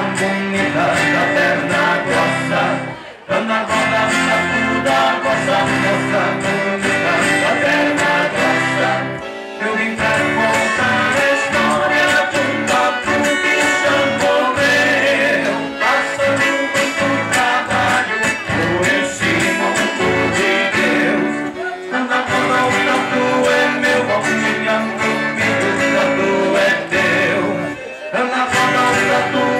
bonita da perna grossa. Anda, roda, sacuda, goza, moça bonita da perna grossa. Eu vim pra contar a história de um papo que já morreu. Passando muito trabalho por esse mundo de Deus. Anda, roda, o tatu é meu, minha comigo, o tatu é teu. Anda, roda, o tatu